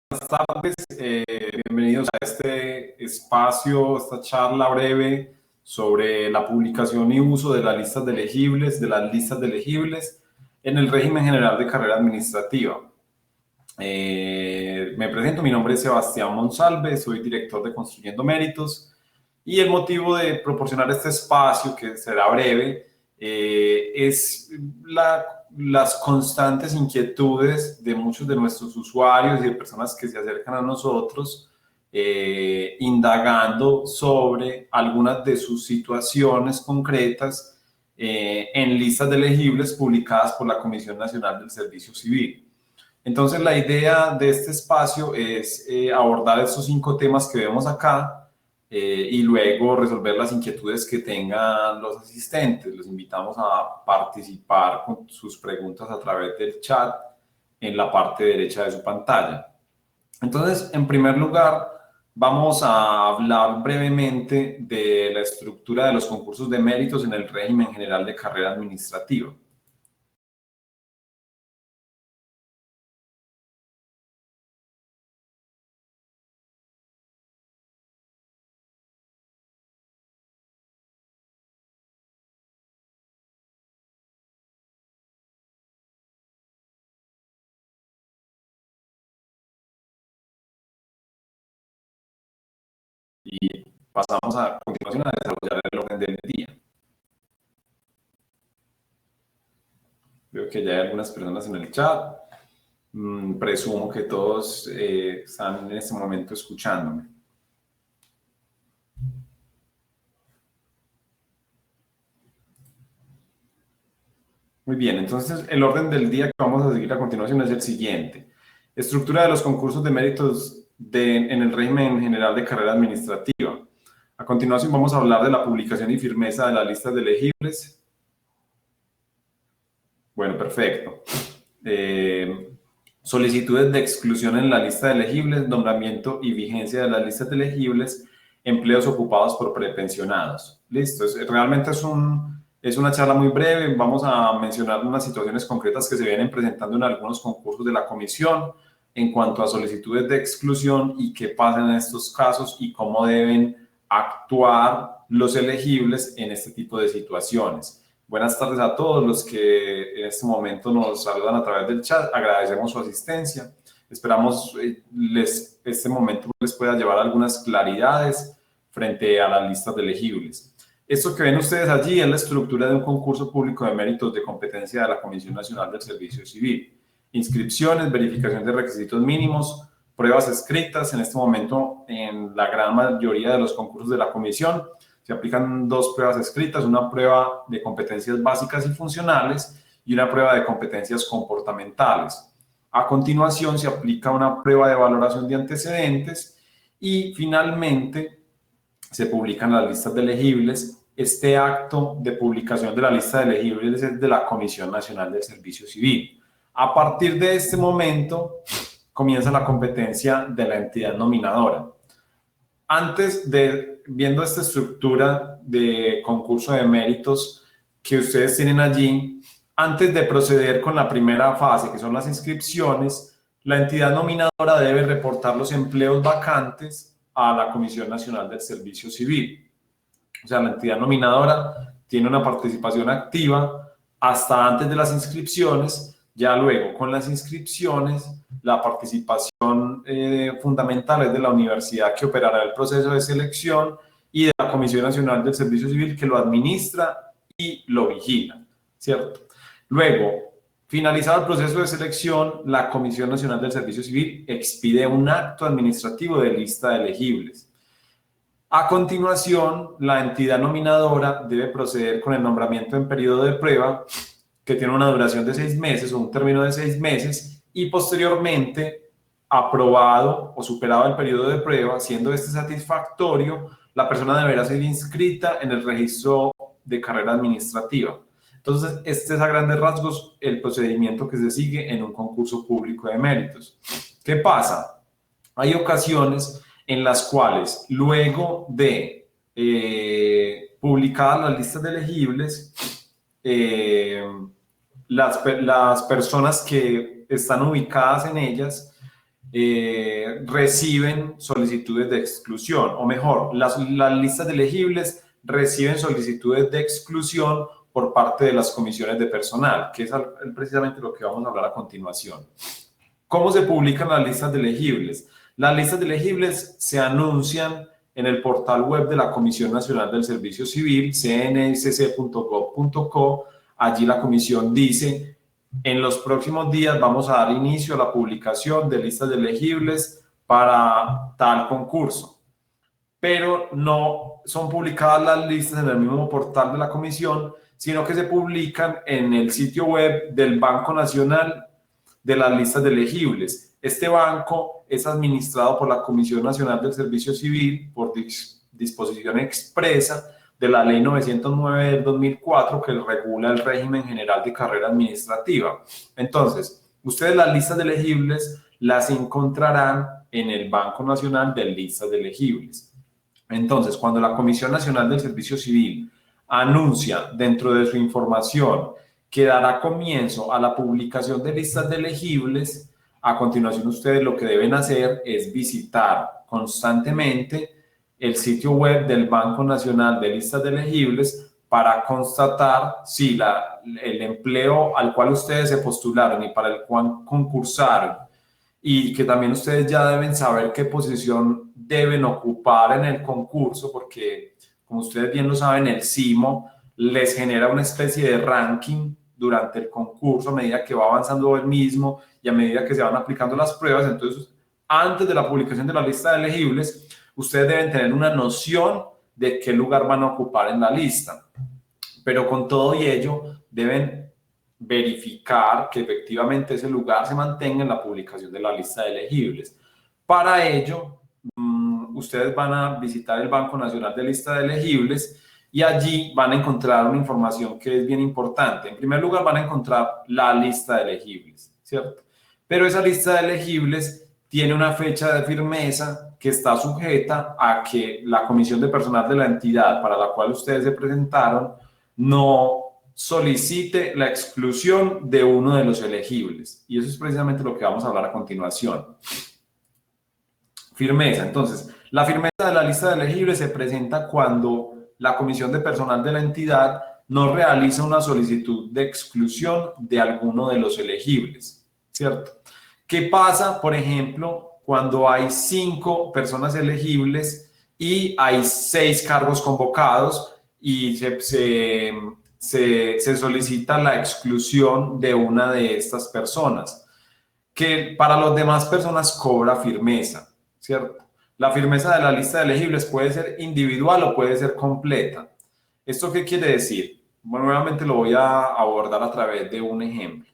tardes, bienvenidos a este espacio, esta charla breve sobre la publicación y uso de las listas de elegibles, en el régimen general de carrera administrativa. Me presento, mi nombre es Sebastián Monsalve, soy director de Construyendo Méritos y el motivo de proporcionar este espacio, que será breve, es las constantes inquietudes de muchos de nuestros usuarios y de personas que se acercan a nosotros indagando sobre algunas de sus situaciones concretas en listas de elegibles publicadas por la Comisión Nacional del Servicio Civil. Entonces, la idea de este espacio es abordar estos 5 temas que vemos acá y luego resolver las inquietudes que tengan los asistentes. Los invitamos a participar con sus preguntas a través del chat en la parte derecha de su pantalla. Entonces, en primer lugar, vamos a hablar brevemente de la estructura de los concursos de méritos en el régimen general de carrera administrativa. Y pasamos a continuación a desarrollar el orden del día. Veo que ya hay algunas personas en el chat. Presumo que todos están en este momento escuchándome. Muy bien, entonces el orden del día que vamos a seguir a continuación es el siguiente. Estructura de los concursos de méritos en el régimen general de carrera administrativa. A continuación vamos a hablar de la publicación y firmeza de las listas de elegibles. Bueno, perfecto. Solicitudes de exclusión en la lista de elegibles, nombramiento y vigencia de las listas de elegibles, empleos ocupados por prepensionados. Listo, realmente es una charla muy breve. Vamos a mencionar unas situaciones concretas que se vienen presentando en algunos concursos de la comisión en cuanto a solicitudes de exclusión y qué pasa en estos casos y cómo deben actuar los elegibles en este tipo de situaciones. Buenas tardes a todos los que en este momento nos saludan a través del chat. Agradecemos su asistencia. Esperamos este momento les pueda llevar algunas claridades frente a las listas de elegibles. Esto que ven ustedes allí es la estructura de un concurso público de méritos de competencia de la Comisión Nacional del Servicio Civil. Inscripciones, verificación de requisitos mínimos, pruebas escritas. En este momento, en la gran mayoría de los concursos de la comisión, se aplican 2 pruebas escritas, una prueba de competencias básicas y funcionales y una prueba de competencias comportamentales. A continuación, se aplica una prueba de valoración de antecedentes y finalmente se publican las listas de elegibles. Este acto de publicación de la lista de elegibles es de la Comisión Nacional del Servicio Civil. A partir de este momento comienza la competencia de la entidad nominadora. Viendo esta estructura de concurso de méritos que ustedes tienen allí, antes de proceder con la primera fase, que son las inscripciones, la entidad nominadora debe reportar los empleos vacantes a la Comisión Nacional del Servicio Civil. O sea, la entidad nominadora tiene una participación activa hasta antes de las inscripciones. Ya luego, con las inscripciones, la participación fundamental es de la universidad, que operará el proceso de selección, y de la Comisión Nacional del Servicio Civil, que lo administra y lo vigila, ¿cierto? Luego, finalizado el proceso de selección, la Comisión Nacional del Servicio Civil expide un acto administrativo de lista de elegibles. A continuación, la entidad nominadora debe proceder con el nombramiento en periodo de prueba, que tiene una duración de 6 meses o un término de 6 meses, y posteriormente, aprobado o superado el periodo de prueba, siendo este satisfactorio, la persona deberá ser inscrita en el registro de carrera administrativa. Entonces, este es a grandes rasgos el procedimiento que se sigue en un concurso público de méritos. ¿Qué pasa? Hay ocasiones en las cuales, luego de publicadas las listas de elegibles, las personas que están ubicadas en ellas reciben solicitudes de exclusión, o mejor, las listas de elegibles reciben solicitudes de exclusión por parte de las comisiones de personal, que es precisamente lo que vamos a hablar a continuación. ¿Cómo se publican las listas de elegibles? Las listas de elegibles se anuncian en el portal web de la Comisión Nacional del Servicio Civil, cnsc.gov.co. Allí la comisión dice: en los próximos días vamos a dar inicio a la publicación de listas de elegibles para tal concurso. Pero no son publicadas las listas en el mismo portal de la comisión, sino que se publican en el sitio web del Banco Nacional de las listas de elegibles. Este banco es administrado por la Comisión Nacional del Servicio Civil por disposición expresa de la Ley 909 del 2004, que regula el régimen general de carrera administrativa. Entonces, ustedes las listas de elegibles las encontrarán en el Banco Nacional de Listas de Elegibles. Entonces, cuando la Comisión Nacional del Servicio Civil anuncia dentro de su información que dará comienzo a la publicación de listas de elegibles, a continuación ustedes lo que deben hacer es visitar constantemente el sitio web del Banco Nacional de Listas de Elegibles para constatar si el empleo al cual ustedes se postularon y para el cual concursaron, y que también ustedes ya deben saber qué posición deben ocupar en el concurso, porque como ustedes bien lo saben, el SIMO les genera una especie de ranking durante el concurso a medida que va avanzando el mismo y a medida que se van aplicando las pruebas. Entonces, antes de la publicación de la lista de elegibles, ustedes deben tener una noción de qué lugar van a ocupar en la lista. Pero con todo y ello, deben verificar que efectivamente ese lugar se mantenga en la publicación de la lista de elegibles. Para ello, ustedes van a visitar el Banco Nacional de Lista de Elegibles y allí van a encontrar una información que es bien importante. En primer lugar, van a encontrar la lista de elegibles, ¿cierto? Pero esa lista de elegibles tiene una fecha de firmeza que está sujeta a que la comisión de personal de la entidad para la cual ustedes se presentaron no solicite la exclusión de uno de los elegibles. Y eso es precisamente lo que vamos a hablar a continuación. Firmeza. Entonces, la firmeza de la lista de elegibles se presenta cuando la comisión de personal de la entidad no realiza una solicitud de exclusión de alguno de los elegibles, ¿cierto? ¿Qué pasa, por ejemplo, cuando hay 5 personas elegibles y hay 6 cargos convocados y se solicita la exclusión de una de estas personas, que para las demás personas cobra firmeza, ¿cierto? La firmeza de la lista de elegibles puede ser individual o puede ser completa. ¿Esto qué quiere decir? Bueno, nuevamente lo voy a abordar a través de un ejemplo.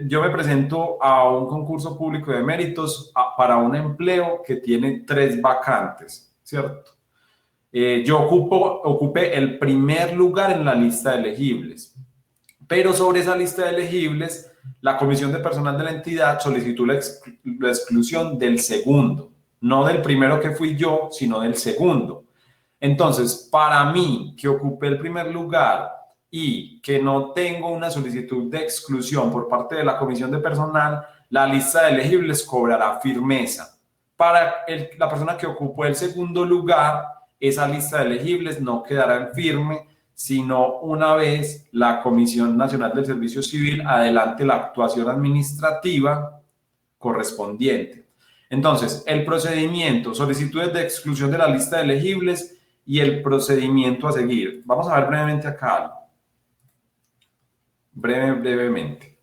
Yo me presento a un concurso público de méritos para un empleo que tiene 3 vacantes, ¿cierto? Yo ocupé el primer lugar en la lista de elegibles, pero sobre esa lista de elegibles, la comisión de personal de la entidad solicitó la exclusión del segundo, no del primero que fui yo, sino del segundo. Entonces, para mí, que ocupé el primer lugar y que no tengo una solicitud de exclusión por parte de la comisión de personal, la lista de elegibles cobrará firmeza. Para la persona que ocupó el segundo lugar, esa lista de elegibles no quedará en firme, sino una vez la Comisión Nacional del Servicio Civil adelante la actuación administrativa correspondiente. Entonces, el procedimiento, solicitudes de exclusión de la lista de elegibles y el procedimiento a seguir. Vamos a ver brevemente acá algo. Brevemente.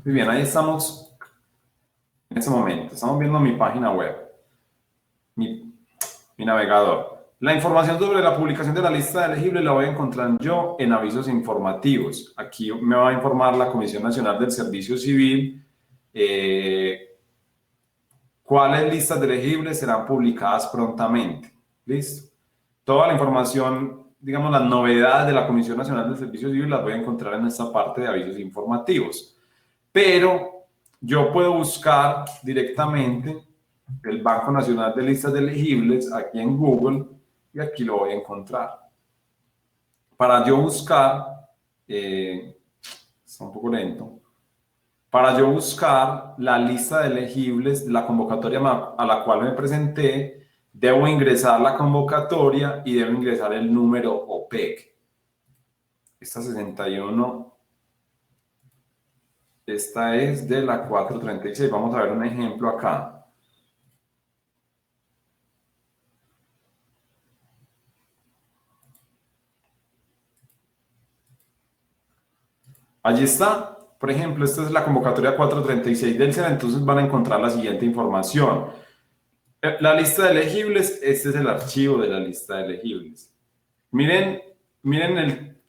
Muy bien, ahí estamos en este momento. Estamos viendo mi página web, mi navegador. La información sobre la publicación de la lista de elegibles la voy a encontrar yo en avisos informativos. Aquí me va a informar la Comisión Nacional del Servicio Civil cuáles listas de elegibles serán publicadas prontamente. ¿Listo? Toda la información, digamos, las novedades de la Comisión Nacional del Servicio Civil las voy a encontrar en esta parte de avisos informativos. Pero yo puedo buscar directamente el Banco Nacional de Listas de Elegibles aquí en Google y aquí lo voy a encontrar. Para yo buscar, está un poco lento, para yo buscar la lista de elegibles de la convocatoria a la cual me presenté, debo ingresar la convocatoria y debo ingresar el número OPEC. Esta 61, esta es de la 436. Vamos a ver un ejemplo acá. Allí está. Por ejemplo, esta es la convocatoria 436 del SENA, entonces van a encontrar la siguiente información. La lista de elegibles, este es el archivo de la lista de elegibles. Miren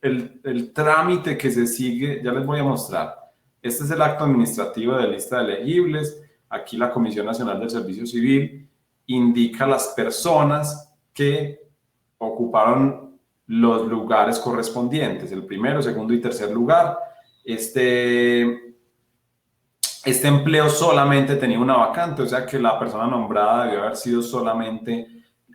el trámite que se sigue, ya les voy a mostrar. Este es el acto administrativo de lista de elegibles. Aquí la Comisión Nacional del Servicio Civil indica las personas que ocuparon los lugares correspondientes, el primero, segundo y tercer lugar. Este empleo solamente tenía una vacante, o sea que la persona nombrada debió haber sido solamente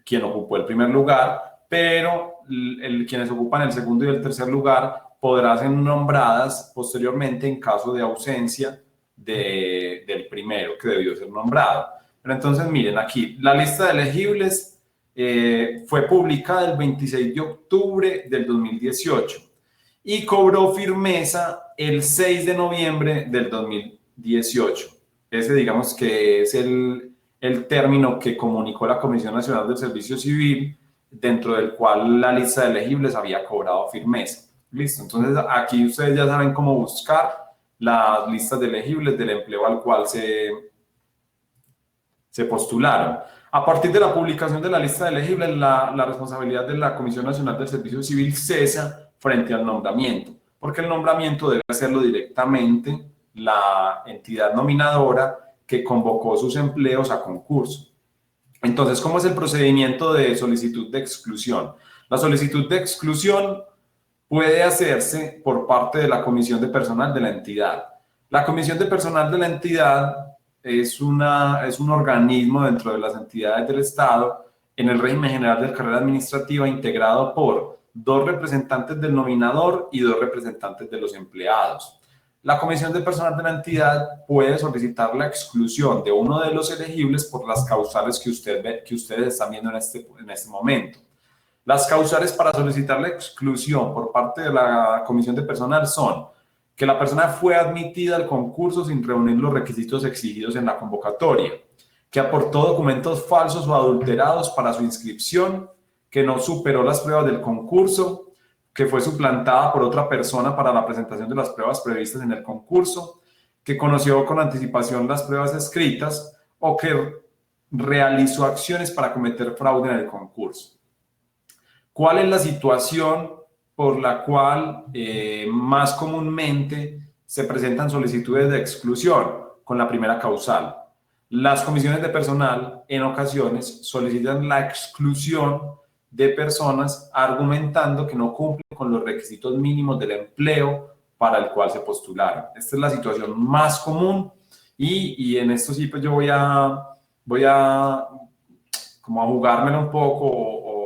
quien ocupó el primer lugar, pero quienes ocupan el segundo y el tercer lugar podrán ser nombradas posteriormente en caso de ausencia del primero que debió ser nombrado. Pero entonces miren aquí, la lista de elegibles fue publicada el 26 de octubre del 2018 y cobró firmeza el 6 de noviembre del 2018. Ese digamos que es el término que comunicó la Comisión Nacional del Servicio Civil, dentro del cual la lista de elegibles había cobrado firmeza. Listo, entonces aquí ustedes ya saben cómo buscar las listas de elegibles del empleo al cual se postularon. A partir de la publicación de la lista de elegibles, la responsabilidad de la Comisión Nacional del Servicio Civil cesa frente al nombramiento, porque el nombramiento debe hacerlo directamente la entidad nominadora que convocó sus empleos a concurso. Entonces, ¿cómo es el procedimiento de solicitud de exclusión? La solicitud de exclusión puede hacerse por parte de la comisión de personal de la entidad. La comisión de personal de la entidad es un organismo dentro de las entidades del Estado en el régimen general de carrera administrativa integrado por 2 representantes del nominador y 2 representantes de los empleados. La comisión de personal de la entidad puede solicitar la exclusión de uno de los elegibles por las causales que ustedes están viendo en este momento. Las causales para solicitar la exclusión por parte de la comisión de personal son que la persona fue admitida al concurso sin reunir los requisitos exigidos en la convocatoria, que aportó documentos falsos o adulterados para su inscripción, que no superó las pruebas del concurso, que fue suplantada por otra persona para la presentación de las pruebas previstas en el concurso, que conoció con anticipación las pruebas escritas o que realizó acciones para cometer fraude en el concurso. ¿Cuál es la situación por la cual más comúnmente se presentan solicitudes de exclusión? Con la primera causal. Las comisiones de personal en ocasiones solicitan la exclusión de personas argumentando que no cumplen con los requisitos mínimos del empleo para el cual se postularon. Esta es la situación más común y en esto sí pues yo voy a como a jugármela un poco o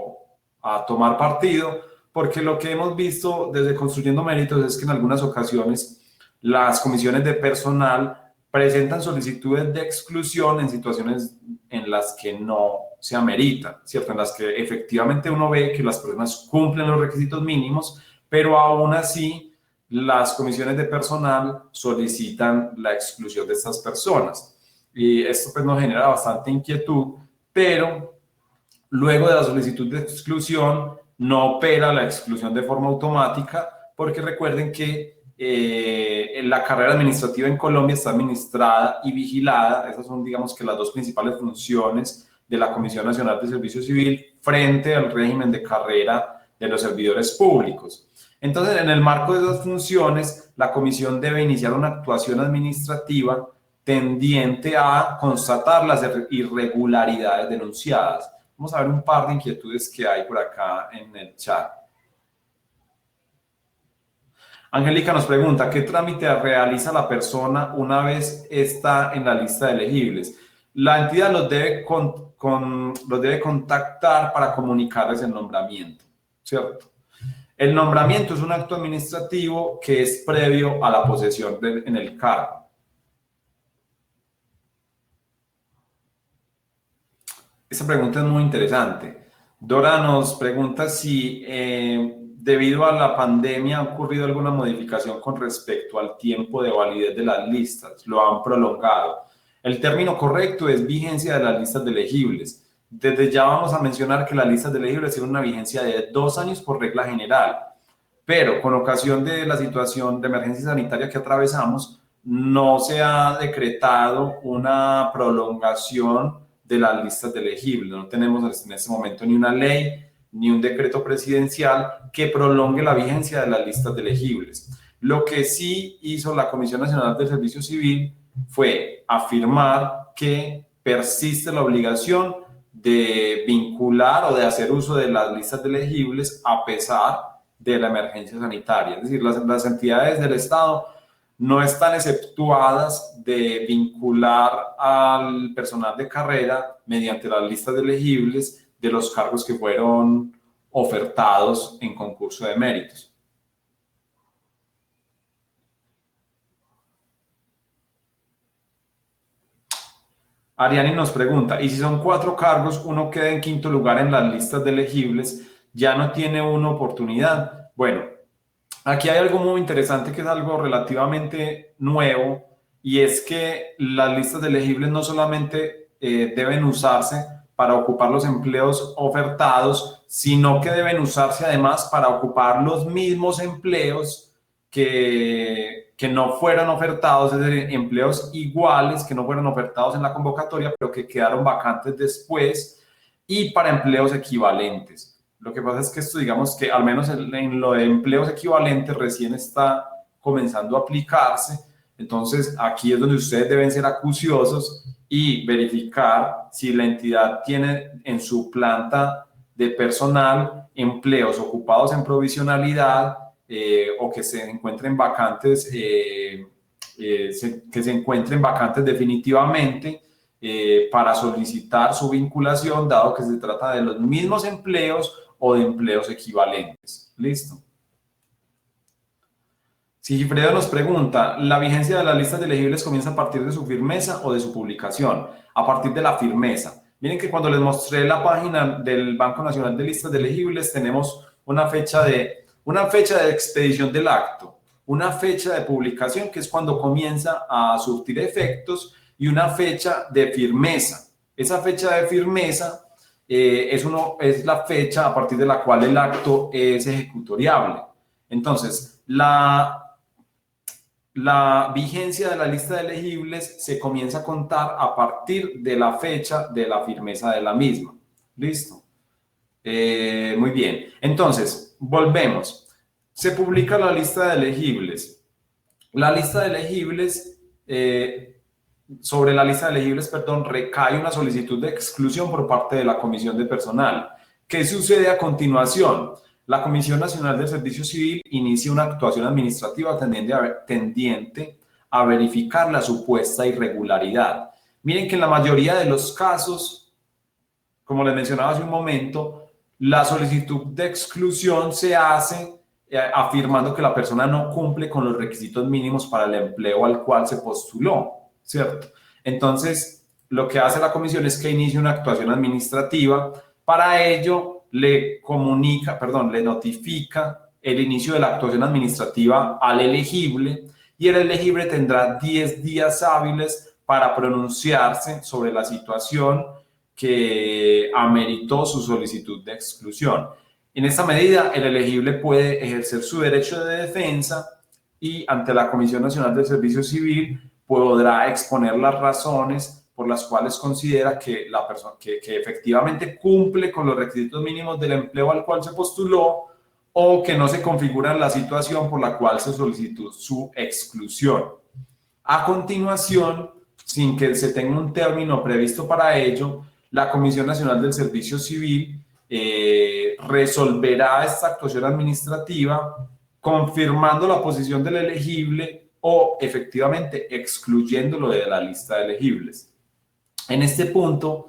a tomar partido, porque lo que hemos visto desde Construyendo Méritos es que en algunas ocasiones las comisiones de personal presentan solicitudes de exclusión en situaciones en las que no se amerita, ¿cierto? En las que efectivamente uno ve que las personas cumplen los requisitos mínimos, pero aún así las comisiones de personal solicitan la exclusión de estas personas. Y esto pues nos genera bastante inquietud, pero luego de la solicitud de exclusión no opera la exclusión de forma automática, porque recuerden que la carrera administrativa en Colombia está administrada y vigilada. Esas son, digamos, que las 2 principales funciones de la Comisión Nacional de Servicio Civil frente al régimen de carrera de los servidores públicos. Entonces, en el marco de esas funciones, la comisión debe iniciar una actuación administrativa tendiente a constatar las irregularidades denunciadas. Vamos a ver un par de inquietudes que hay por acá en el chat. Angélica nos pregunta, ¿qué trámite realiza la persona una vez está en la lista de elegibles? La entidad los debe los debe contactar para comunicarles el nombramiento, ¿cierto? El nombramiento es un acto administrativo que es previo a la posesión en el cargo. Esta pregunta es muy interesante. Dora nos pregunta si debido a la pandemia ha ocurrido alguna modificación con respecto al tiempo de validez de las listas. ¿Lo han prolongado? El término correcto es vigencia de las listas de elegibles. Desde ya vamos a mencionar que las listas de elegibles tienen una vigencia de 2 años por regla general, pero con ocasión de la situación de emergencia sanitaria que atravesamos, no se ha decretado una prolongación de las listas de elegibles. No tenemos en este momento ni una ley ni un decreto presidencial que prolongue la vigencia de las listas de elegibles. Lo que sí hizo la Comisión Nacional del Servicio Civil fue afirmar que persiste la obligación de vincular o de hacer uso de las listas de elegibles a pesar de la emergencia sanitaria. Es decir, las entidades del Estado no están exceptuadas de vincular al personal de carrera mediante las listas de elegibles de los cargos que fueron ofertados en concurso de méritos. Ariani nos pregunta, ¿y si son 4 cargos, uno queda en quinto lugar en las listas de elegibles, ya no tiene una oportunidad? Bueno, aquí hay algo muy interesante que es algo relativamente nuevo, y es que las listas de elegibles no solamente deben usarse para ocupar los empleos ofertados, sino que deben usarse además para ocupar los mismos empleos que no fueron ofertados, es decir, empleos iguales que no fueron ofertados en la convocatoria, pero que quedaron vacantes después, y para empleos equivalentes. Lo que pasa es que esto, digamos que al menos en lo de empleos equivalentes recién está comenzando a aplicarse. Entonces, aquí es donde ustedes deben ser acuciosos y verificar si la entidad tiene en su planta de personal empleos ocupados en provisionalidad o que se encuentren vacantes, que se encuentren vacantes definitivamente para solicitar su vinculación, dado que se trata de los mismos empleos o de empleos equivalentes. ¿Listo? Sigifredo nos pregunta, ¿la vigencia de las listas de elegibles comienza a partir de su firmeza o de su publicación? A partir de la firmeza. Miren que cuando les mostré la página del Banco Nacional de Listas de Elegibles, tenemos una fecha de expedición del acto, una fecha de publicación, que es cuando comienza a surtir efectos, y una fecha de firmeza. Esa fecha de firmeza es la fecha a partir de la cual el acto es ejecutoriable. Entonces, la vigencia de la lista de elegibles se comienza a contar a partir de la fecha de la firmeza de la misma. ¿Listo? Muy bien. Entonces, volvemos. Se publica la lista de elegibles. La lista de elegibles, sobre la lista de elegibles, perdón, recae una solicitud de exclusión por parte de la Comisión de Personal. ¿Qué sucede a continuación? La Comisión Nacional del Servicio Civil inicia una actuación administrativa tendiente a verificar la supuesta irregularidad. Miren que en la mayoría de los casos, como les mencionaba hace un momento, la solicitud de exclusión se hace afirmando que la persona no cumple con los requisitos mínimos para el empleo al cual se postuló, ¿cierto? Entonces, lo que hace la comisión es que inicia una actuación administrativa. Para ello, le notifica el inicio de la actuación administrativa al elegible, y el elegible tendrá 10 días hábiles para pronunciarse sobre la situación que ameritó su solicitud de exclusión. En esta medida, el elegible puede ejercer su derecho de defensa y ante la Comisión Nacional del Servicio Civil podrá exponer las razones por las cuales considera que la persona que efectivamente cumple con los requisitos mínimos del empleo al cual se postuló, o que no se configura la situación por la cual se solicitó su exclusión. A continuación, sin que se tenga un término previsto para ello, la Comisión Nacional del Servicio Civil resolverá esta actuación administrativa confirmando la posición del elegible o efectivamente excluyéndolo de la lista de elegibles. En este punto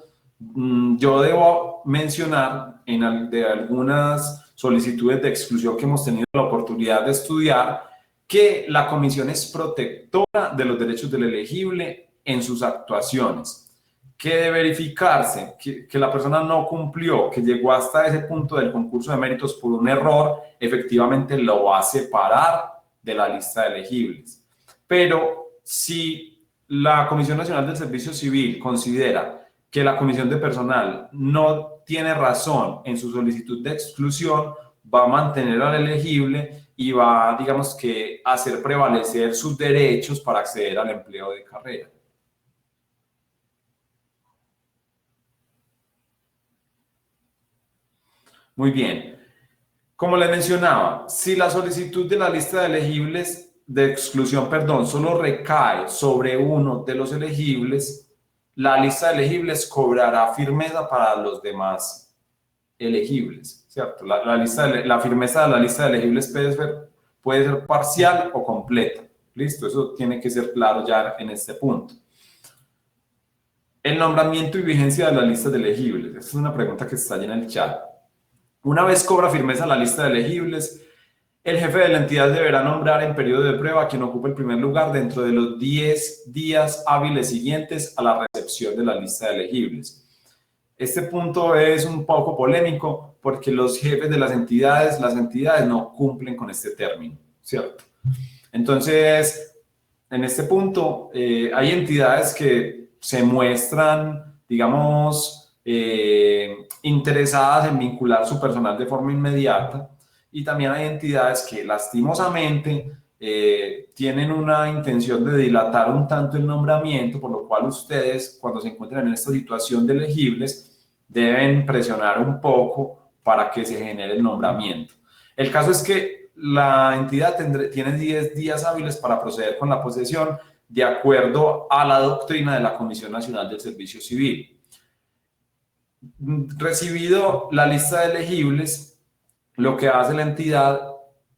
yo debo mencionar de algunas solicitudes de exclusión que hemos tenido la oportunidad de estudiar que la comisión es protectora de los derechos del elegible en sus actuaciones, que de verificarse que la persona no cumplió, que llegó hasta ese punto del concurso de méritos por un error, efectivamente lo va a separar de la lista de elegibles. Pero si la Comisión Nacional del Servicio Civil considera que la comisión de personal no tiene razón en su solicitud de exclusión, va a mantener al elegible y va, digamos que, a hacer prevalecer sus derechos para acceder al empleo de carrera. Muy bien. Como les mencionaba, si la solicitud de la lista de elegibles de exclusión, perdón, solo recae sobre uno de los elegibles, la lista de elegibles cobrará firmeza para los demás elegibles, ¿cierto? La firmeza de la lista de elegibles puede ser parcial o completa. ¿Listo? Eso tiene que ser claro ya en este punto. El nombramiento y vigencia de la lista de elegibles. Esta es una pregunta que está allí en el chat. Una vez cobra firmeza la lista de elegibles, el jefe de la entidad deberá nombrar en periodo de prueba a quien ocupe el primer lugar dentro de los 10 días hábiles siguientes a la recepción de la lista de elegibles. Este punto es un poco polémico porque los jefes de las entidades no cumplen con este término, ¿cierto? Entonces, en este punto, hay entidades que se muestran, digamos, interesadas en vincular su personal de forma inmediata, y también hay entidades que lastimosamente tienen una intención de dilatar un tanto el nombramiento, por lo cual ustedes, cuando se encuentren en esta situación de elegibles, deben presionar un poco para que se genere el nombramiento. El caso es que la entidad tiene 10 días hábiles para proceder con la posesión de acuerdo a la doctrina de la Comisión Nacional del Servicio Civil. Recibido la lista de elegibles, lo que hace la entidad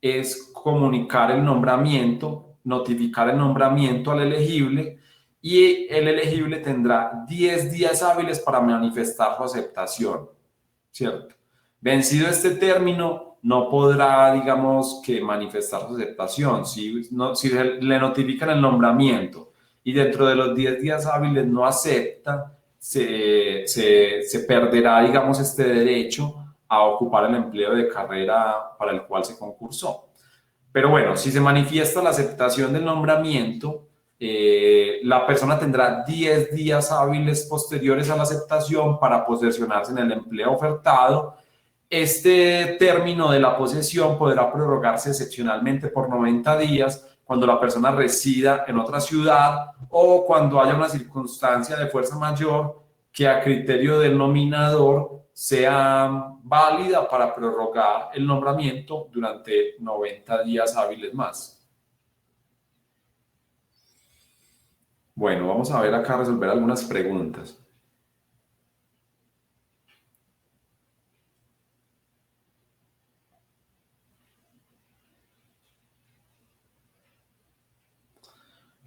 es comunicar el nombramiento, notificar el nombramiento al elegible, y el elegible tendrá 10 días hábiles para manifestar su aceptación, ¿cierto? Vencido este término, no podrá, digamos, que manifestar su aceptación. Si le notifican el nombramiento y dentro de los 10 días hábiles no acepta, se perderá, digamos, este derecho a ocupar el empleo de carrera para el cual se concursó. Pero bueno, si se manifiesta la aceptación del nombramiento, la persona tendrá 10 días hábiles posteriores a la aceptación para posesionarse en el empleo ofertado. Este término de la posesión podrá prorrogarse excepcionalmente por 90 días cuando la persona resida en otra ciudad o cuando haya una circunstancia de fuerza mayor que a criterio del nominador sea válida para prorrogar el nombramiento durante 90 días hábiles más. Bueno, vamos a ver acá resolver algunas preguntas.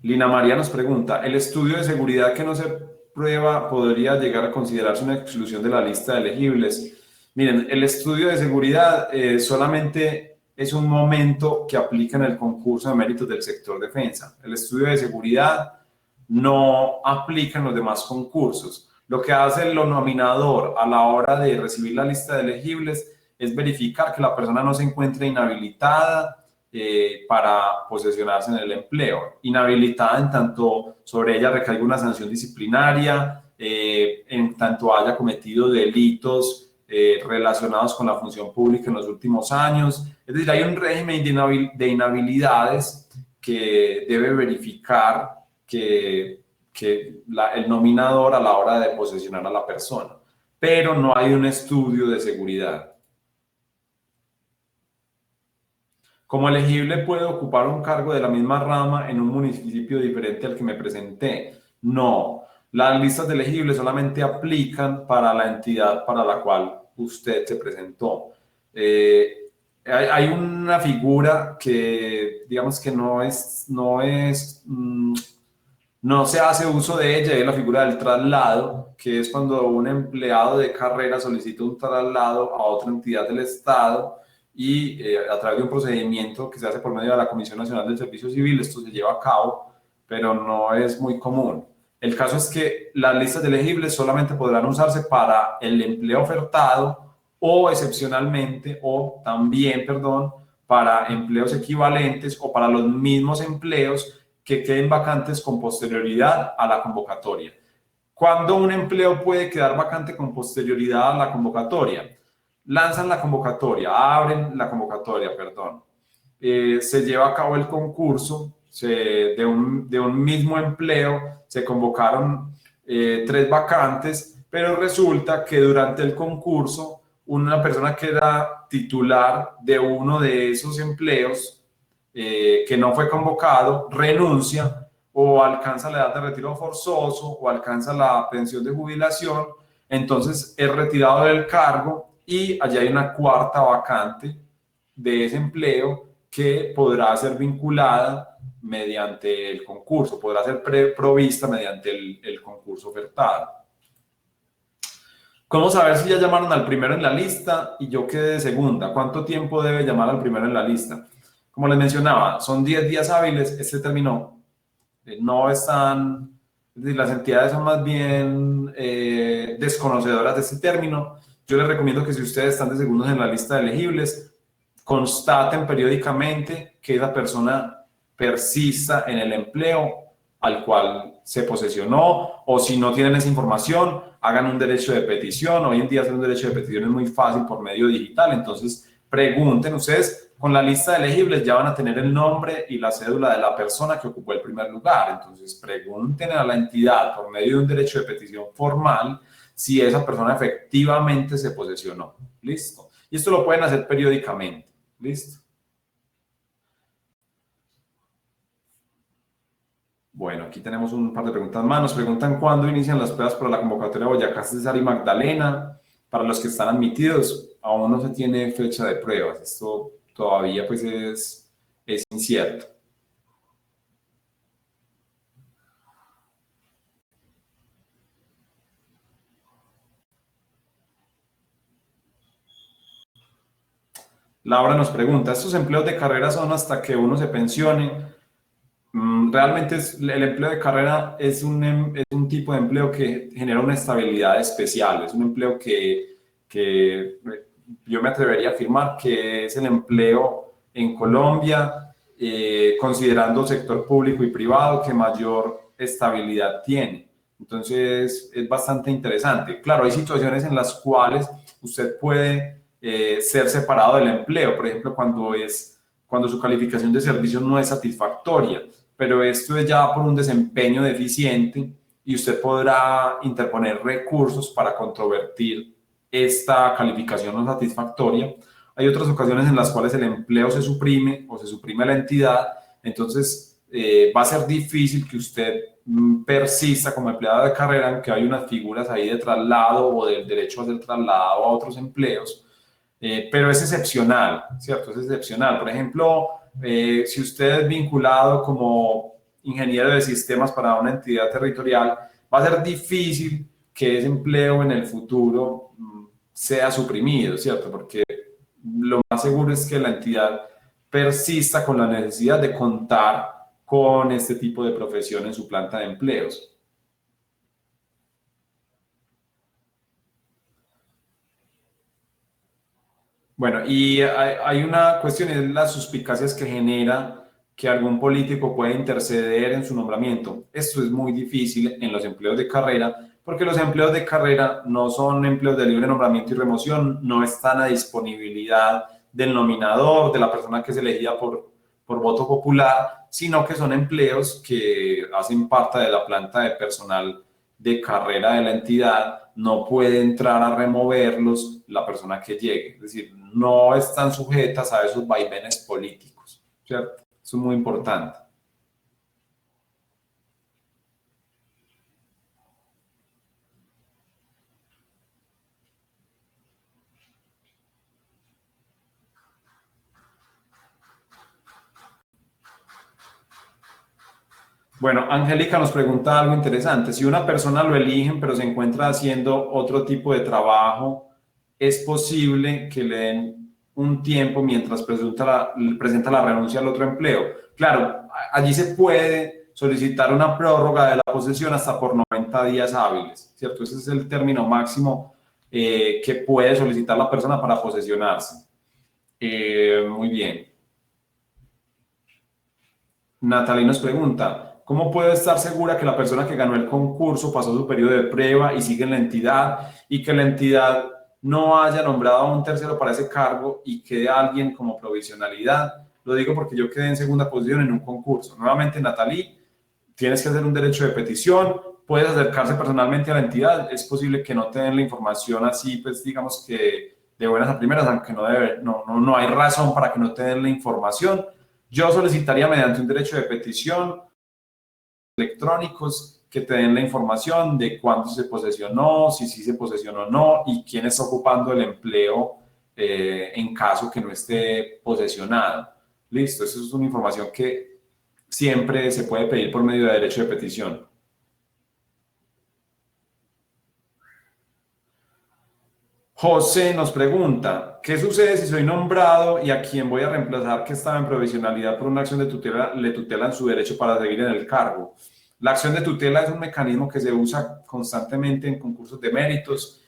Lina María nos pregunta, ¿el estudio de seguridad que no se prueba podría llegar a considerarse una exclusión de la lista de elegibles? Miren, el estudio de seguridad solamente es un momento que aplica en el concurso de méritos del sector defensa. El estudio de seguridad no aplica en los demás concursos. Lo que hace el nominador a la hora de recibir la lista de elegibles es verificar que la persona no se encuentre inhabilitada para posesionarse en el empleo. Inhabilitada en tanto sobre ella recaiga una sanción disciplinaria, en tanto haya cometido delitos relacionados con la función pública en los últimos años. Es decir, hay un régimen de inhabilidades que debe verificar que el nominador a la hora de posesionar a la persona, pero no hay un estudio de seguridad. Como elegible puede ocupar un cargo de la misma rama en un municipio diferente al que me presenté. No, las listas de elegibles solamente aplican para la entidad para la cual usted se presentó. Hay una figura que digamos que no es No se hace uso de ella, es la figura del traslado, que es cuando un empleado de carrera solicita un traslado a otra entidad del Estado y a través de un procedimiento que se hace por medio de la Comisión Nacional del Servicio Civil, esto se lleva a cabo, pero no es muy común. El caso es que las listas de elegibles solamente podrán usarse para el empleo ofertado o excepcionalmente, o también, perdón, para empleos equivalentes o para los mismos empleos que queden vacantes con posterioridad a la convocatoria. ¿Cuándo un empleo puede quedar vacante con posterioridad a la convocatoria? Lanzan la convocatoria, abren la convocatoria, perdón. Se lleva a cabo el concurso de un mismo empleo, se convocaron 3 vacantes, pero resulta que durante el concurso una persona que era titular de uno de esos empleos que no fue convocado renuncia o alcanza la edad de retiro forzoso o alcanza la pensión de jubilación, entonces es retirado del cargo y allá hay una cuarta vacante de ese empleo que podrá ser vinculada mediante el concurso, podrá ser provista mediante el concurso ofertado. ¿Cómo saber si ya llamaron al primero en la lista y yo quedé de segunda? ¿Cuánto tiempo debe llamar al primero en la lista? Como les mencionaba, son 10 días hábiles, este término no están, es decir, las entidades son más bien desconocedoras de este término. Yo les recomiendo que si ustedes están de segundos en la lista de elegibles, constaten periódicamente que esa persona persista en el empleo al cual se posesionó, o si no tienen esa información, hagan un derecho de petición. Hoy en día hacer un derecho de petición es muy fácil por medio digital, entonces pregunten ustedes, con la lista de elegibles ya van a tener el nombre y la cédula de la persona que ocupó el primer lugar, entonces pregunten a la entidad por medio de un derecho de petición formal si esa persona efectivamente se posesionó. ¿Listo? Y esto lo pueden hacer periódicamente. ¿Listo? Bueno, aquí tenemos un par de preguntas más. Nos preguntan cuándo inician las pruebas para la convocatoria de Boyacá, César y Magdalena. Para los que están admitidos, aún no se tiene fecha de pruebas. Esto todavía pues es incierto. Laura nos pregunta, ¿estos empleos de carrera son hasta que uno se pensione? Realmente el empleo de carrera es un tipo de empleo que genera una estabilidad especial, es un empleo que yo me atrevería a afirmar que es el empleo en Colombia, considerando sector público y privado, que mayor estabilidad tiene. Entonces es bastante interesante. Claro, hay situaciones en las cuales usted puede ser separado del empleo, por ejemplo, cuando su calificación de servicio no es satisfactoria, pero esto es ya por un desempeño deficiente y usted podrá interponer recursos para controvertir esta calificación no satisfactoria. Hay otras ocasiones en las cuales el empleo se suprime o se suprime la entidad, entonces va a ser difícil que usted persista como empleado de carrera, aunque hay unas figuras ahí de traslado o del derecho a ser trasladado a otros empleos, pero es excepcional, ¿cierto? Es excepcional. Por ejemplo, si usted es vinculado como ingeniero de sistemas para una entidad territorial, va a ser difícil que ese empleo en el futuro sea suprimido, ¿cierto? Porque lo más seguro es que la entidad persista con la necesidad de contar con este tipo de profesión en su planta de empleos. Bueno, y hay una cuestión, es las suspicacias que genera que algún político pueda interceder en su nombramiento. Esto es muy difícil en los empleos de carrera, porque los empleos de carrera no son empleos de libre nombramiento y remoción, no están a disponibilidad del nominador, de la persona que es elegida por voto popular, sino que son empleos que hacen parte de la planta de personal de carrera de la entidad, no puede entrar a removerlos la persona que llegue. Es decir, no están sujetas a esos vaivenes políticos, ¿cierto? Eso es muy importante. Bueno, Angélica nos pregunta algo interesante. Si una persona lo eligen, pero se encuentra haciendo otro tipo de trabajo, ¿es posible que le den un tiempo mientras presenta la renuncia al otro empleo? Claro, allí se puede solicitar una prórroga de la posesión hasta por 90 días hábiles, ¿cierto? Ese es el término máximo que puede solicitar la persona para posesionarse. Muy bien. Natalie nos pregunta, ¿cómo puedo estar segura que la persona que ganó el concurso pasó su periodo de prueba y sigue en la entidad y que la entidad no haya nombrado a un tercero para ese cargo y quede alguien como provisionalidad? Lo digo porque yo quedé en segunda posición en un concurso. Nuevamente, Natalie, tienes que hacer un derecho de petición, puedes acercarse personalmente a la entidad, es posible que no te den la información así, pues digamos que de buenas a primeras, aunque no hay razón para que no te den la información. Yo solicitaría mediante un derecho de petición electrónicos que te den la información de cuándo se posesionó, si sí se posesionó o no y quién está ocupando el empleo en caso que no esté posesionado. Listo, eso es una información que siempre se puede pedir por medio de derecho de petición. José nos pregunta, ¿qué sucede si soy nombrado y a quien voy a reemplazar que estaba en provisionalidad por una acción de tutela le tutelan su derecho para seguir en el cargo? La acción de tutela es un mecanismo que se usa constantemente en concursos de méritos.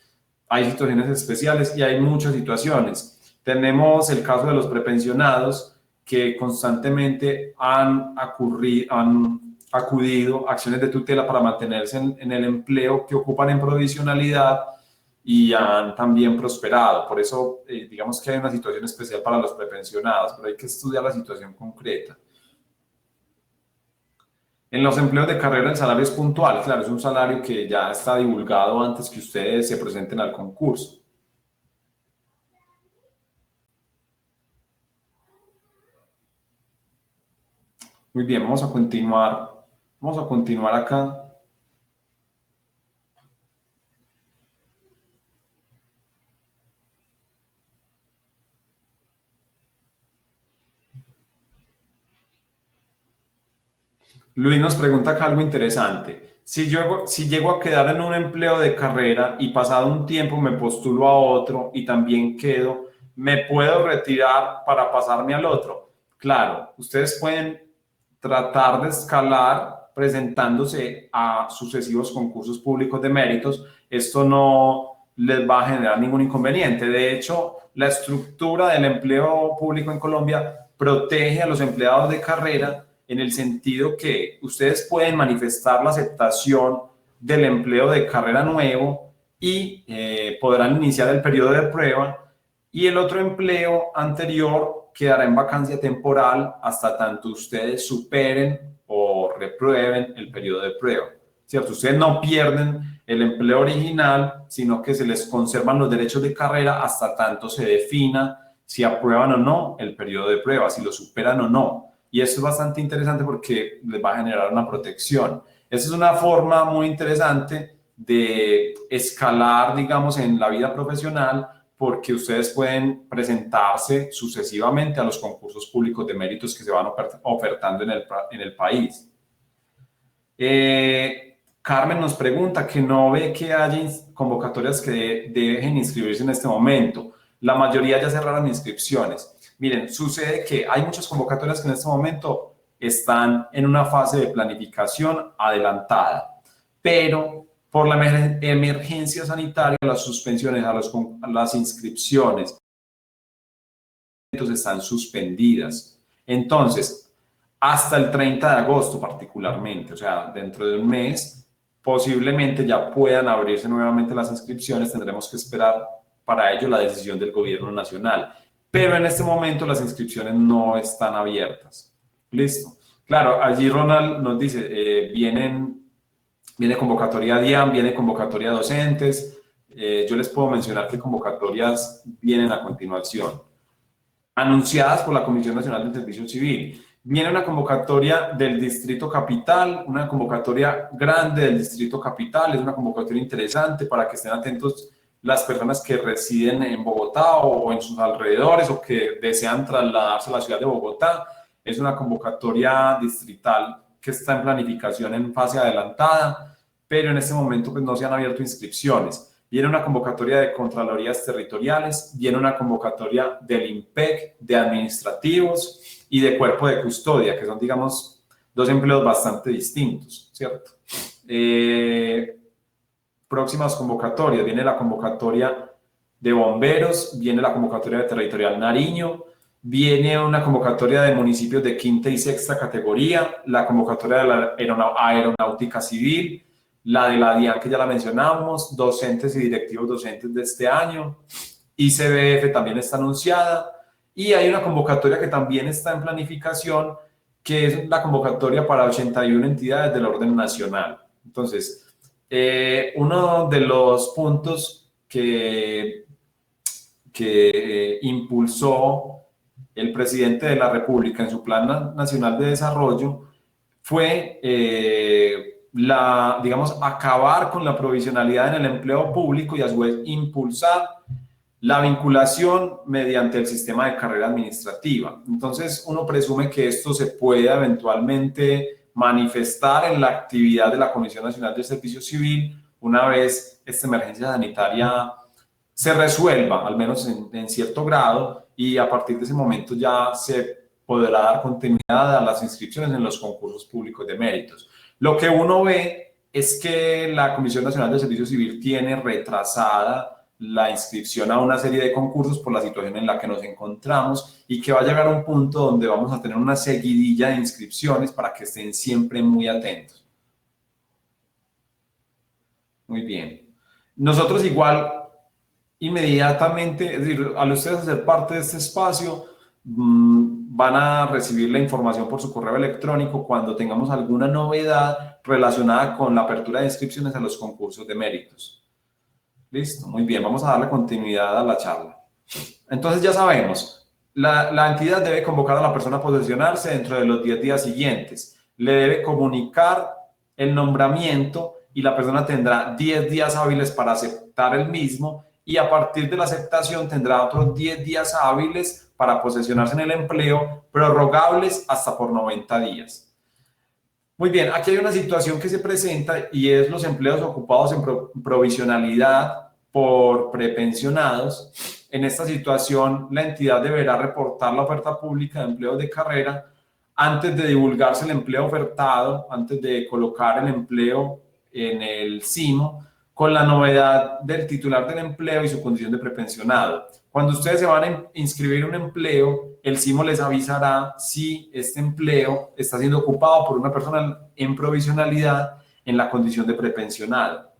Hay situaciones especiales y hay muchas situaciones. Tenemos el caso de los prepensionados que constantemente han acudido a acciones de tutela para mantenerse en el empleo que ocupan en provisionalidad y han también prosperado. Por eso, digamos que hay una situación especial para los prepensionados, pero hay que estudiar la situación concreta. En los empleos de carrera el salario es puntual, claro, es un salario que ya está divulgado antes que ustedes se presenten al concurso. Muy bien, vamos a continuar. Vamos a continuar acá. Luis nos pregunta acá algo interesante. Si llego a quedar en un empleo de carrera y pasado un tiempo me postulo a otro y también quedo, ¿me puedo retirar para pasarme al otro? Claro, ustedes pueden tratar de escalar presentándose a sucesivos concursos públicos de méritos. Esto no les va a generar ningún inconveniente. De hecho, la estructura del empleo público en Colombia protege a los empleados de carrera en el sentido que ustedes pueden manifestar la aceptación del empleo de carrera nuevo y podrán iniciar el periodo de prueba y el otro empleo anterior quedará en vacancia temporal hasta tanto ustedes superen o reprueben el periodo de prueba. ¿Cierto? Ustedes no pierden el empleo original, sino que se les conservan los derechos de carrera hasta tanto se defina si aprueban o no el periodo de prueba, si lo superan o no. Y esto es bastante interesante porque les va a generar una protección. Esa es una forma muy interesante de escalar, digamos, en la vida profesional porque ustedes pueden presentarse sucesivamente a los concursos públicos de méritos que se van ofertando en el país. Carmen nos pregunta que no ve que haya convocatorias que dejen inscribirse en este momento. La mayoría ya cerraron inscripciones. Miren, sucede que hay muchas convocatorias que en este momento están en una fase de planificación adelantada, pero por la emergencia sanitaria, las suspensiones a las inscripciones están suspendidas. Entonces, hasta el 30 de agosto particularmente, o sea, dentro de un mes, posiblemente ya puedan abrirse nuevamente las inscripciones, tendremos que esperar para ello la decisión del gobierno nacional. Pero en este momento las inscripciones no están abiertas. Listo. Claro, allí Ronald nos dice, viene convocatoria DIAN, viene convocatoria docentes. Yo les puedo mencionar qué convocatorias vienen a continuación. Anunciadas por la Comisión Nacional del Servicio Civil. Viene una convocatoria del Distrito Capital, una convocatoria grande del Distrito Capital, es una convocatoria interesante para que estén atentos las personas que residen en Bogotá o en sus alrededores o que desean trasladarse a la ciudad de Bogotá. Es una convocatoria distrital que está en planificación en fase adelantada, pero en este momento pues, no se han abierto inscripciones. Viene una convocatoria de Contralorías Territoriales, viene una convocatoria del IMPEC, de administrativos y de Cuerpo de Custodia, que son, digamos, dos empleos bastante distintos, ¿cierto? Próximas convocatorias, viene la convocatoria de bomberos, viene la convocatoria de Territorial Nariño, viene una convocatoria de municipios de quinta y sexta categoría, la convocatoria de la aeronáutica civil, la de la DIAN que ya la mencionamos, docentes y directivos docentes de este año, ICBF también está anunciada, y hay una convocatoria que también está en planificación, que es la convocatoria para 81 entidades del orden nacional. Entonces, uno de los puntos que impulsó el presidente de la República en su Plan Nacional de Desarrollo fue, digamos, acabar con la provisionalidad en el empleo público y a su vez impulsar la vinculación mediante el sistema de carrera administrativa. Entonces, uno presume que esto se puede eventualmente manifestar en la actividad de la Comisión Nacional de Servicio Civil una vez esta emergencia sanitaria se resuelva, al menos en cierto grado, y a partir de ese momento ya se podrá dar continuidad a las inscripciones en los concursos públicos de méritos. Lo que uno ve es que la Comisión Nacional de Servicio Civil tiene retrasada la inscripción a una serie de concursos por la situación en la que nos encontramos y que va a llegar a un punto donde vamos a tener una seguidilla de inscripciones para que estén siempre muy atentos. Muy bien. Nosotros igual, inmediatamente, es decir, al ustedes hacer parte de este espacio, van a recibir la información por su correo electrónico cuando tengamos alguna novedad relacionada con la apertura de inscripciones a los concursos de méritos. Listo, muy bien, vamos a darle continuidad a la charla. Entonces ya sabemos, la entidad debe convocar a la persona a posesionarse dentro de los 10 días siguientes. Le debe comunicar el nombramiento y la persona tendrá 10 días hábiles para aceptar el mismo y a partir de la aceptación tendrá otros 10 días hábiles para posesionarse en el empleo, prorrogables hasta por 90 días. Muy bien, aquí hay una situación que se presenta y es los empleos ocupados en provisionalidad por prepensionados. En esta situación, la entidad deberá reportar la oferta pública de empleo de carrera antes de divulgarse el empleo ofertado, antes de colocar el empleo en el CIMO, con la novedad del titular del empleo y su condición de prepensionado. Cuando ustedes se van a inscribir un empleo, el CIMO les avisará si este empleo está siendo ocupado por una persona en provisionalidad en la condición de prepensionado.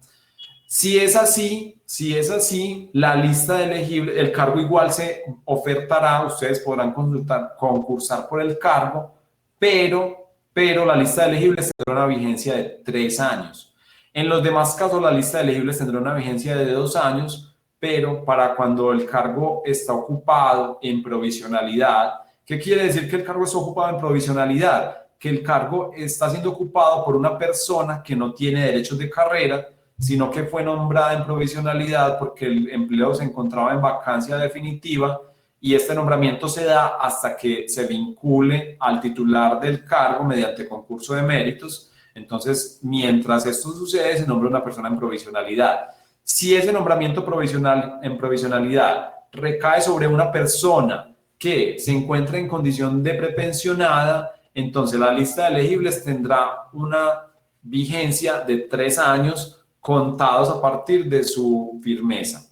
Si es así, la lista de elegibles, el cargo igual se ofertará, ustedes podrán concursar por el cargo, pero la lista de elegibles tendrá una vigencia de 3 años. En los demás casos, la lista de elegibles tendrá una vigencia de 2 años, pero para cuando el cargo está ocupado en provisionalidad. ¿Qué quiere decir que el cargo está ocupado en provisionalidad? Que el cargo está siendo ocupado por una persona que no tiene derechos de carrera, sino que fue nombrada en provisionalidad porque el empleo se encontraba en vacancia definitiva y este nombramiento se da hasta que se vincule al titular del cargo mediante concurso de méritos. Entonces, mientras esto sucede, se nombra una persona en provisionalidad. Si ese nombramiento provisional en provisionalidad recae sobre una persona que se encuentra en condición de prepensionada, entonces la lista de elegibles tendrá una vigencia de 3 años contados a partir de su firmeza.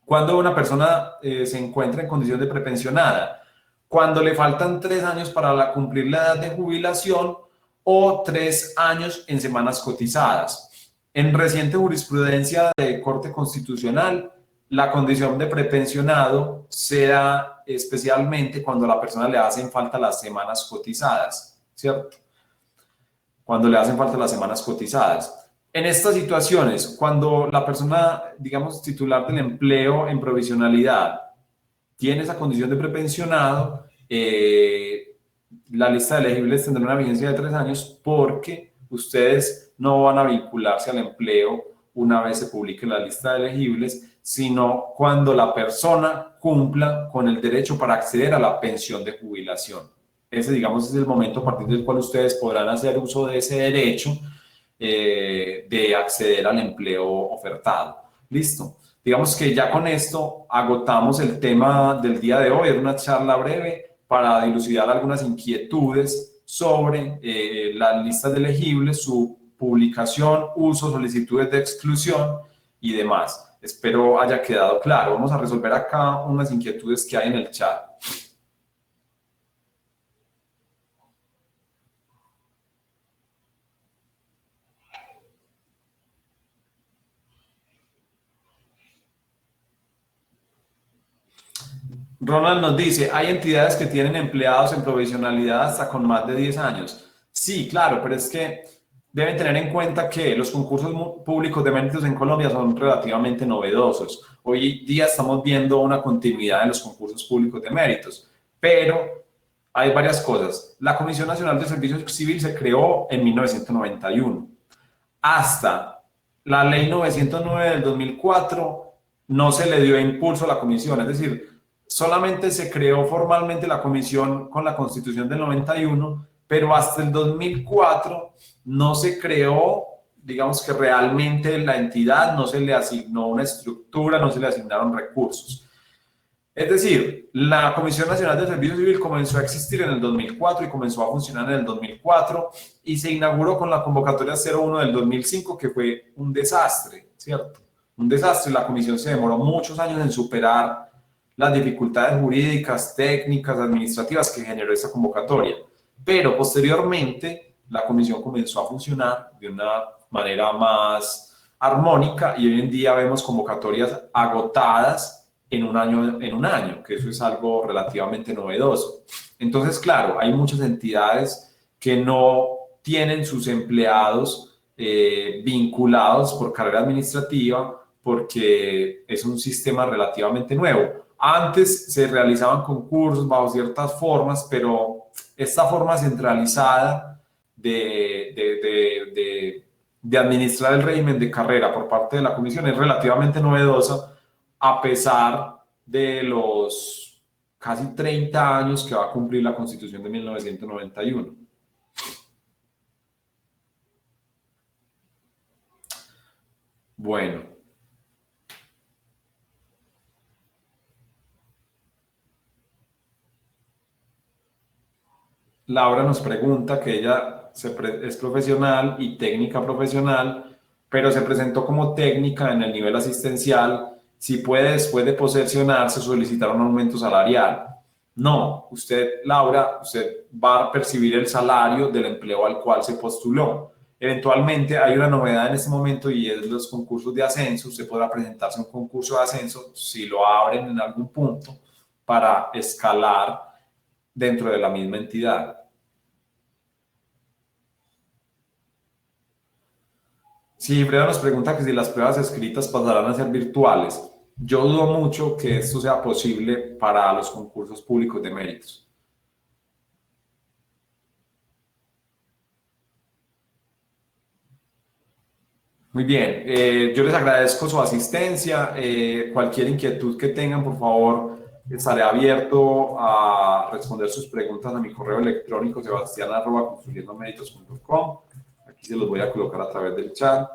Cuando una persona se encuentra en condición de prepensionada, cuando le faltan 3 años para cumplir la edad de jubilación o 3 años en semanas cotizadas. En reciente jurisprudencia de Corte Constitucional, la condición de prepensionado se da especialmente cuando a la persona le hacen falta las semanas cotizadas, ¿cierto? Cuando le hacen falta las semanas cotizadas. En estas situaciones, cuando la persona, digamos, titular del empleo en provisionalidad tiene esa condición de prepensionado, la lista de elegibles tendrá una vigencia de 3 años porque ustedes no van a vincularse al empleo una vez se publique la lista de elegibles, sino cuando la persona cumpla con el derecho para acceder a la pensión de jubilación. ese, digamos, es el momento a partir del cual ustedes podrán hacer uso de ese derecho de acceder al empleo ofertado. Listo. Digamos que ya con esto agotamos el tema del día de hoy. Era una charla breve para dilucidar algunas inquietudes sobre las listas de elegibles, su publicación, uso, solicitudes de exclusión y demás. Espero haya quedado claro. Vamos a resolver acá unas inquietudes que hay en el chat. Ronald nos dice, hay entidades que tienen empleados en provisionalidad hasta con más de 10 años. Sí, claro, pero es que deben tener en cuenta que los concursos públicos de méritos en Colombia son relativamente novedosos. Hoy día estamos viendo una continuidad en los concursos públicos de méritos, pero hay varias cosas. La Comisión Nacional de Servicio Civil se creó en 1991. Hasta la Ley 909 del 2004 no se le dio impulso a la comisión, es decir, solamente se creó formalmente la comisión con la Constitución del 91, pero hasta el 2004 no se creó, digamos que realmente la entidad, no se le asignó una estructura, no se le asignaron recursos. Es decir, la Comisión Nacional del Servicio Civil comenzó a existir en el 2004 y comenzó a funcionar en el 2004 y se inauguró con la convocatoria 01 del 2005, que fue un desastre, ¿cierto? Un desastre. La comisión se demoró muchos años en superar las dificultades jurídicas, técnicas, administrativas que generó esta convocatoria. Pero posteriormente la comisión comenzó a funcionar de una manera más armónica y hoy en día vemos convocatorias agotadas en un año, que eso es algo relativamente novedoso. Entonces, claro, hay muchas entidades que no tienen sus empleados vinculados por carrera administrativa porque es un sistema relativamente nuevo. Antes se realizaban concursos bajo ciertas formas, pero esta forma centralizada de administrar el régimen de carrera por parte de la comisión es relativamente novedosa, a pesar de los casi 30 años que va a cumplir la Constitución de 1991. Bueno. Laura nos pregunta que ella es profesional y técnica profesional, pero se presentó como técnica en el nivel asistencial. Si puede, después de posesionarse, solicitar un aumento salarial. No, usted, Laura, usted va a percibir el salario del empleo al cual se postuló. Eventualmente hay una novedad en este momento y es los concursos de ascenso. Usted podrá presentarse a un concurso de ascenso si lo abren en algún punto para escalar dentro de la misma entidad. Sí, Freda nos pregunta que si las pruebas escritas pasarán a ser virtuales. Yo dudo mucho que esto sea posible para los concursos públicos de méritos. Muy bien, yo les agradezco su asistencia. Cualquier inquietud que tengan, por favor, estaré abierto a responder sus preguntas a mi correo electrónico sebastian@construyendomeritos.com. Aquí se los voy a colocar a través del chat.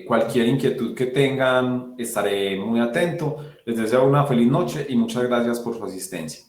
Cualquier inquietud que tengan, estaré muy atento. Les deseo una feliz noche y muchas gracias por su asistencia.